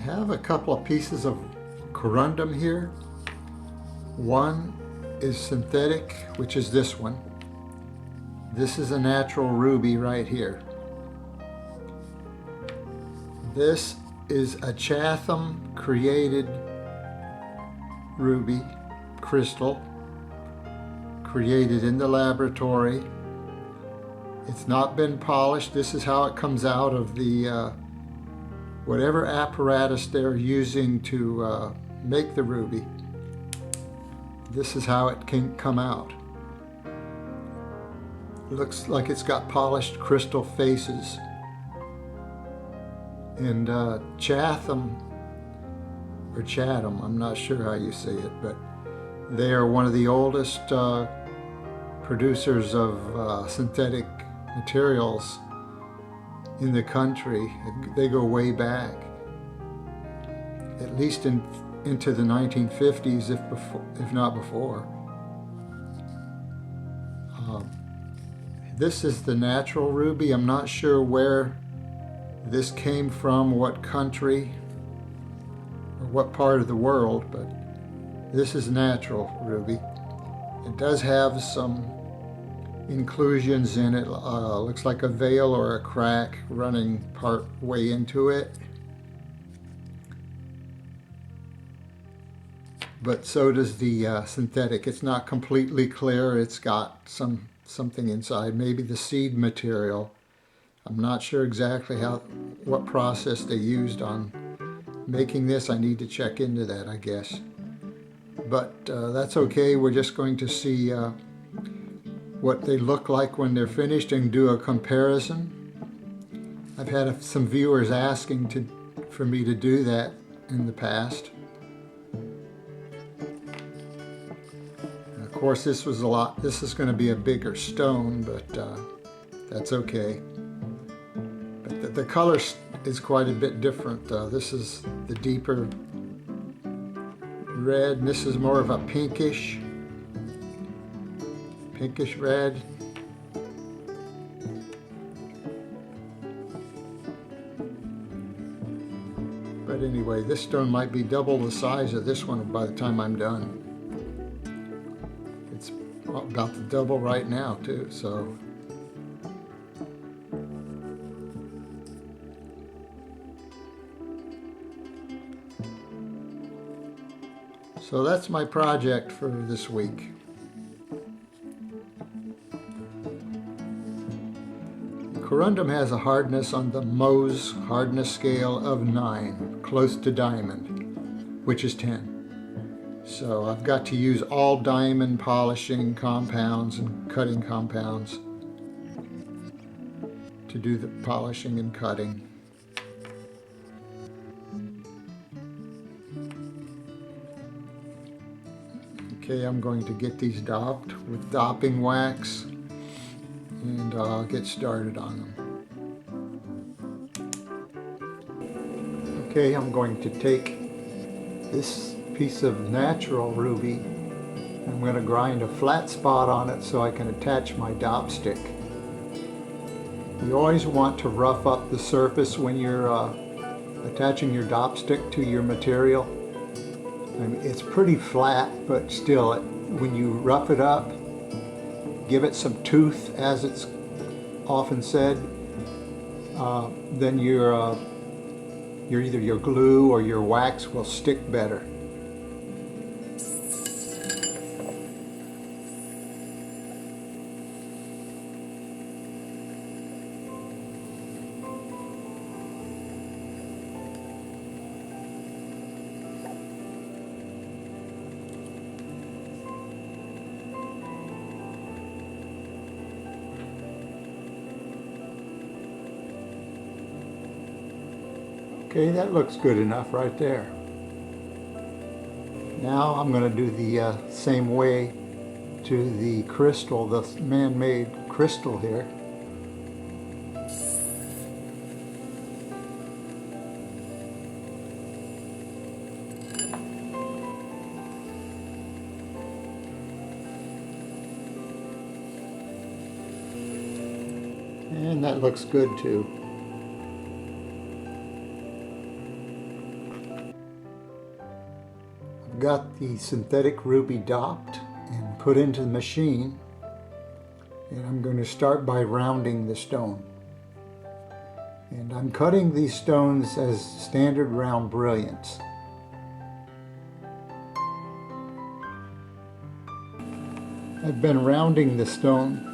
have a couple of pieces of corundum here. One is synthetic, which is this one. This is a natural ruby right here. This is a Chatham created ruby crystal, created in the laboratory. It's not been polished. This is how it comes out of the whatever apparatus they're using to make the ruby. This is how it can come out. Looks like it's got polished crystal faces. And Chatham, or Chatham, I'm not sure how you say it, but they are one of the oldest producers of synthetic materials in the country. They go way back, at least into the 1950s, if not before. This is the natural ruby. I'm not sure where this came from, what country, or what part of the world, but this is natural ruby. It does have some inclusions in it. Looks like a veil or a crack running part way into it. But so does the synthetic. It's not completely clear. It's got something inside, maybe the seed material. I'm not sure exactly what process they used on making this. I need to check into that, I guess. But that's okay. We're just going to see what they look like when they're finished and do a comparison. I've had some viewers asking for me to do that in the past. And of course, this is going to be a bigger stone, but that's okay. But the color is quite a bit different. This is the deeper red, and this is more of a pinkish red. But anyway, this stone might be double the size of this one by the time I'm done. It's about the double right now too, so. So that's my project for this week. Corundum has a hardness on the Mohs hardness scale of 9, close to diamond, which is 10. So I've got to use all diamond polishing compounds and cutting compounds to do the polishing and cutting. Okay, I'm going to get these dopped with dopping wax, and I'll get started on them. Okay, I'm going to take this piece of natural ruby. I'm going to grind a flat spot on it so I can attach my dop stick. You always want to rough up the surface when you're attaching your dop stick to your material. I mean, it's pretty flat, but still, when you rough it up, give it some tooth, as it's often said, then either your glue or your wax will stick better. Okay, that looks good enough right there. Now I'm going to do the same way to the crystal, the man-made crystal here. And that looks good too. got the synthetic ruby dopped and put into the machine, and I'm going to start by rounding the stone. And I'm cutting these stones as standard round brilliants. I've been rounding the stone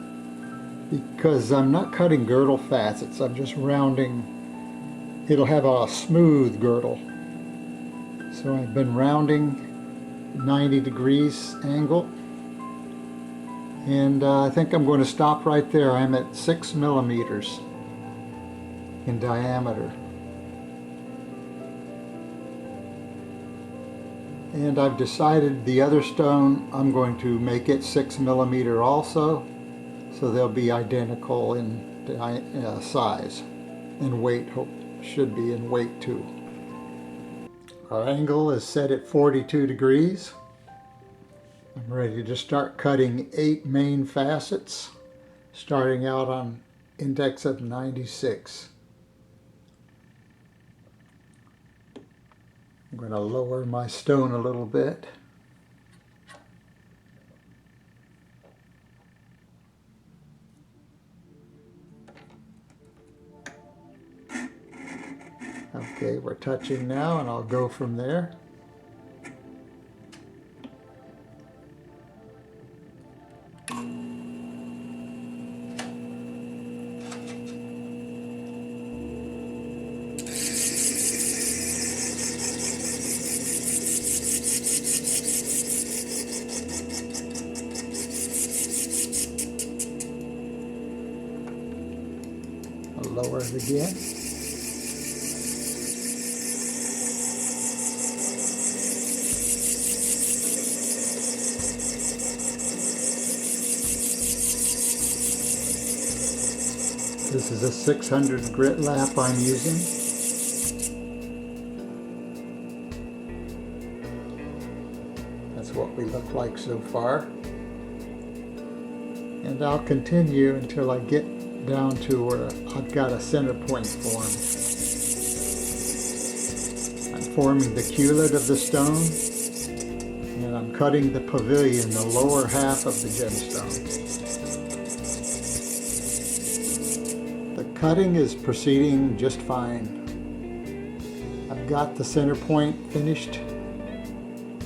because I'm not cutting girdle facets, I'm just rounding. It'll have a smooth girdle. So I've been rounding 90 degrees angle, and I think I'm going to stop right there. I'm at 6 millimeters in diameter. And I've decided the other stone, I'm going to make it 6 millimeter also, so they'll be identical in size, and weight, should be in weight too. Our angle is set at 42 degrees. I'm ready to start cutting 8 main facets, starting out on index of 96. I'm going to lower my stone a little bit. Okay, we're touching now, and I'll go from there. I'll lower it again. This is a 600 grit lap I'm using. That's what we look like so far. And I'll continue until I get down to where I've got a center point formed. I'm forming the culet of the stone, and I'm cutting the pavilion, the lower half of the gemstone. The cutting is proceeding just fine. I've got the center point finished.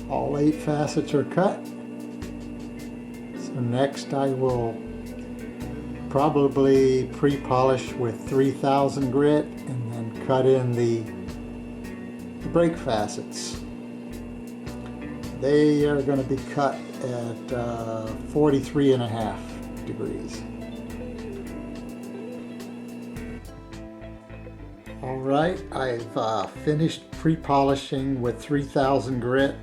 All 8 facets are cut. So next I will probably pre-polish with 3000 grit and then cut in the break facets. They are going to be cut at 43.5 degrees. Alright, I've finished pre-polishing with 3000 grit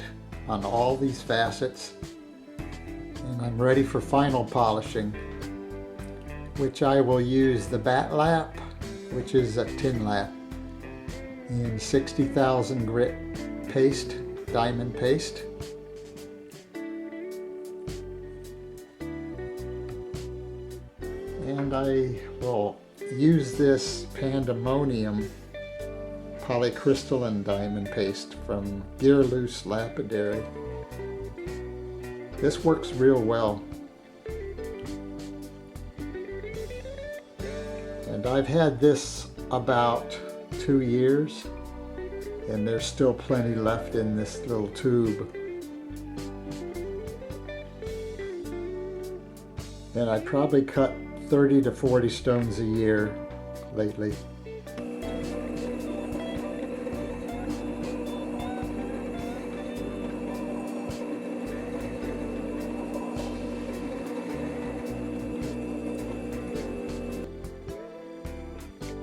on all these facets, and I'm ready for final polishing, which I will use the bat lap, which is a tin lap, in 60,000 grit paste, diamond paste. And I will use this pandemonium polycrystalline diamond paste from Gear Loose Lapidary. This works real well. And I've had this about 2 years, and there's still plenty left in this little tube. And I probably cut 30 to 40 stones a year lately.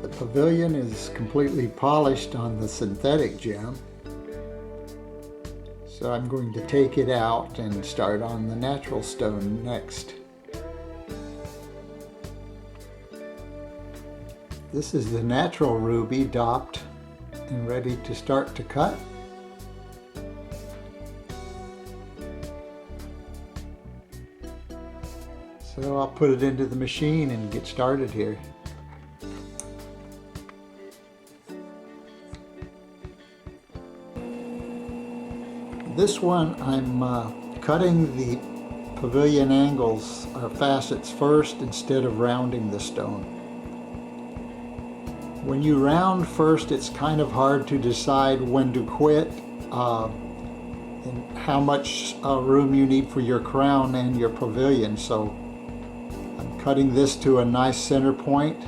The pavilion is completely polished on the synthetic gem, so I'm going to take it out and start on the natural stone next. This is the natural ruby dopped and ready to start to cut. So I'll put it into the machine and get started here. This one I'm cutting the pavilion angles or facets first instead of rounding the stone. When you round first, it's kind of hard to decide when to quit and how much room you need for your crown and your pavilion. So I'm cutting this to a nice center point,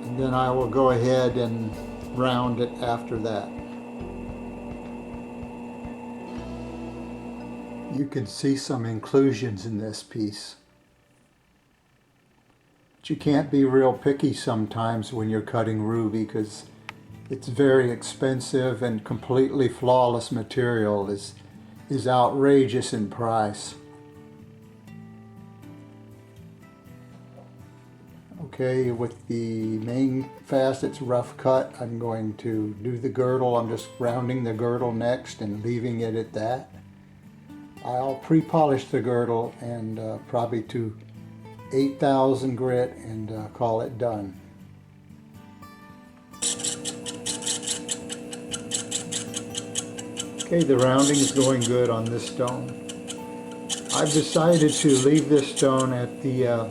and then I will go ahead and round it after that. You can see some inclusions in this piece. But you can't be real picky sometimes when you're cutting ruby, because it's very expensive, and completely flawless material is outrageous in price. Okay, with the main facets rough cut, I'm going to do the girdle. I'm just rounding the girdle next and leaving it at that. I'll pre-polish the girdle and probably to 8,000 grit and call it done. Okay, the rounding is going good on this stone. I've decided to leave this stone at the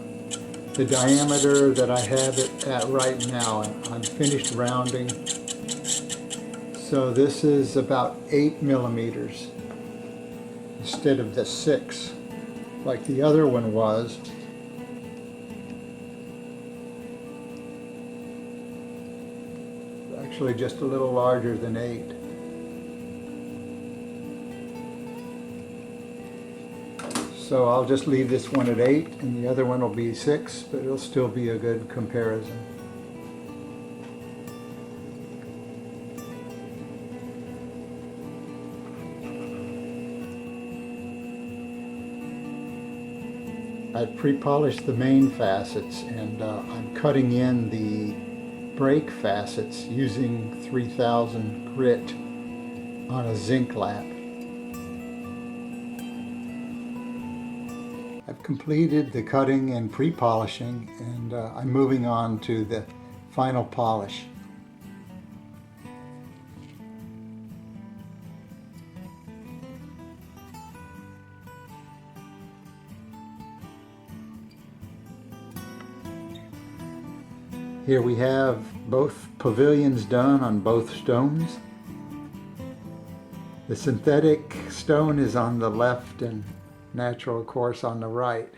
diameter that I have it at right now. I'm finished rounding. So this is about 8 millimeters instead of the 6 like the other one was. Actually just a little larger than 8. So I'll just leave this one at 8 and the other one will be 6, but it'll still be a good comparison. I pre-polished the main facets, and I'm cutting in the break facets using 3000 grit on a zinc lap. I've completed the cutting and pre-polishing, and I'm moving on to the final polish. Here we have both pavilions done on both stones. The synthetic stone is on the left and natural, of course, on the right.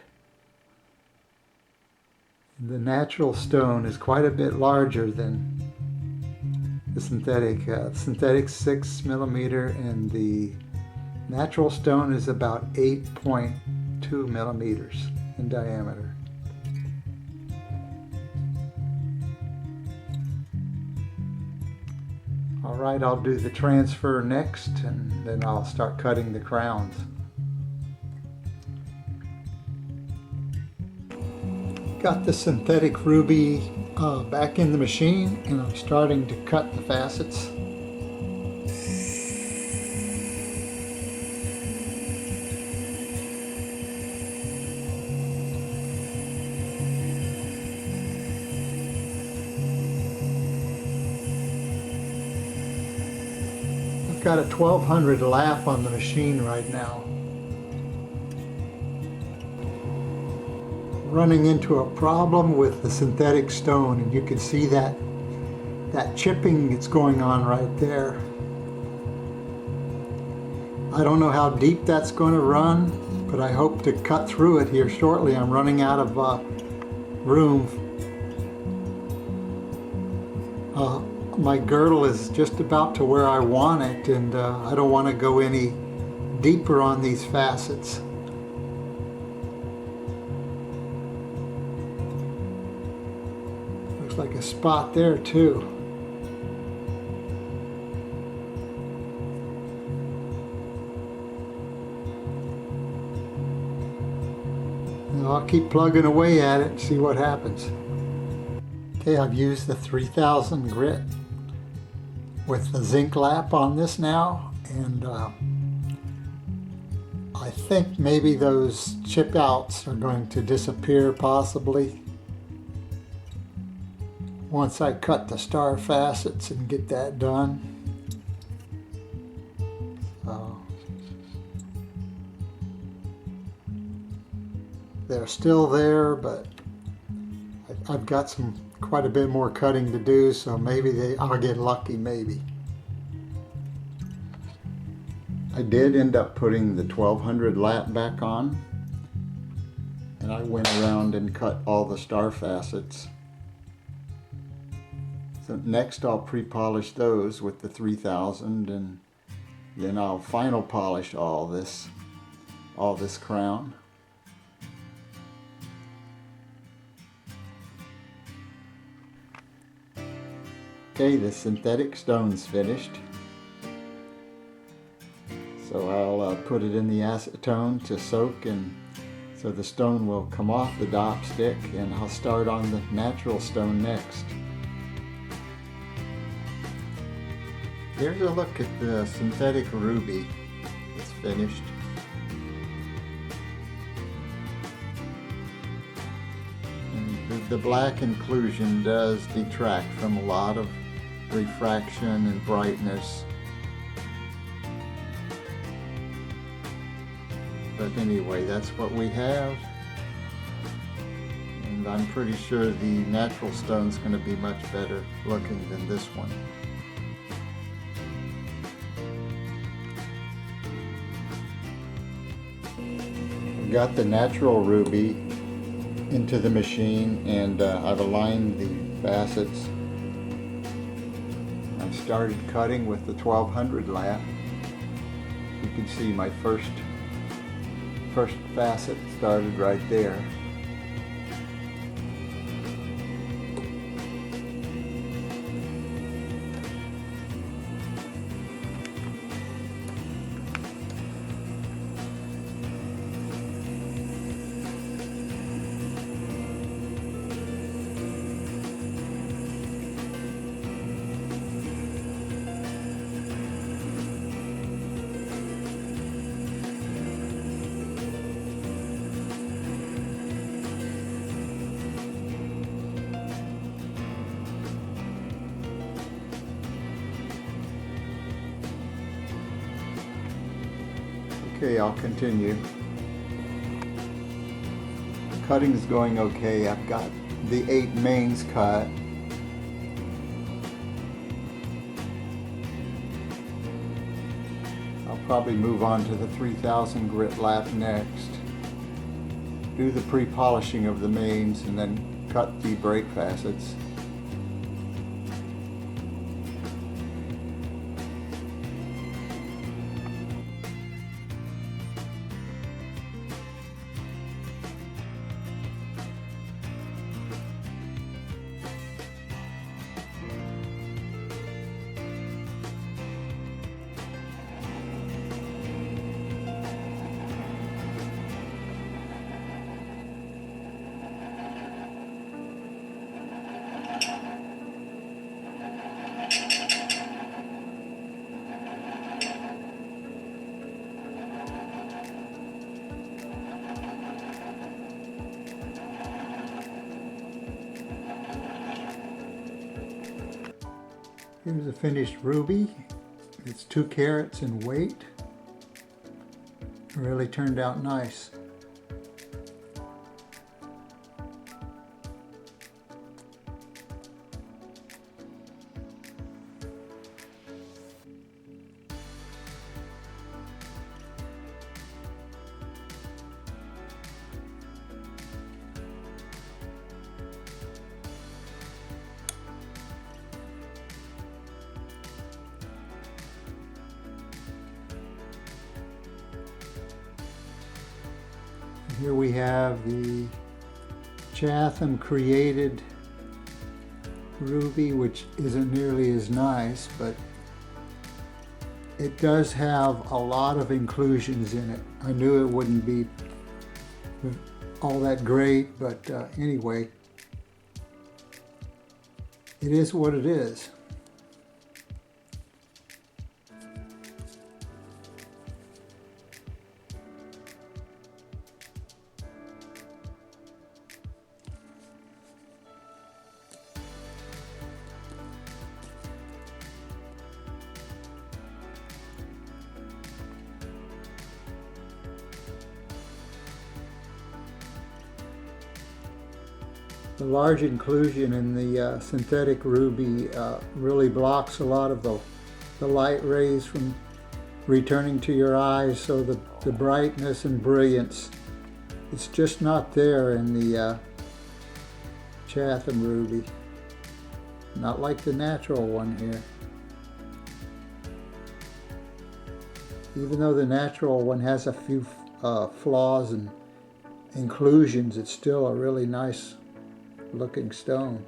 The natural stone is quite a bit larger than the synthetic. Synthetic 6 millimeter, and the natural stone is about 8.2 millimeters in diameter. All right, I'll do the transfer next, and then I'll start cutting the crowns. Got the synthetic ruby back in the machine, and I'm starting to cut the facets. I've got a 1200 lap on the machine right now. Running into a problem with the synthetic stone, and you can see that chipping that's going on right there. I don't know how deep that's going to run, but I hope to cut through it here shortly. I'm running out of room. My girdle is just about to where I want it, and I don't want to go any deeper on these facets. Looks like a spot there too. And I'll keep plugging away at it and see what happens. Okay, I've used the 3000 grit with the zinc lap on this now, and I think maybe those chip outs are going to disappear possibly once I cut the star facets and get that done. they're still there, but I've got quite a bit more cutting to do, so maybe I'll get lucky, maybe. I did end up putting the 1200 lap back on, and I went around and cut all the star facets. So next I'll pre-polish those with the 3000, and then I'll final polish all this crown. Okay, the synthetic stone's finished. So I'll put it in the acetone to soak, and so the stone will come off the dop stick, and I'll start on the natural stone next. Here's a look at the synthetic ruby. It's finished. And the black inclusion does detract from a lot of refraction and brightness. But anyway, that's what we have. And I'm pretty sure the natural stone's going to be much better looking than this one. Got the natural ruby into the machine, and I've aligned the facets. I started cutting with the 1200 lap. You can see my first facet started right there. Okay, I'll continue. Cutting's going okay. I've got the 8 mains cut. I'll probably move on to the 3000 grit lap next. Do the pre-polishing of the mains and then cut the brake facets. Here's a finished ruby. It's 2 carats in weight. It really turned out nice. Here we have the Chatham created ruby, which isn't nearly as nice, but it does have a lot of inclusions in it. I knew it wouldn't be all that great, but anyway, it is what it is. The large inclusion in the synthetic ruby really blocks a lot of the light rays from returning to your eyes, so the brightness and brilliance, it's just not there in the Chatham ruby. Not like the natural one here. Even though the natural one has a few flaws and inclusions, it's still a really nice looking stone.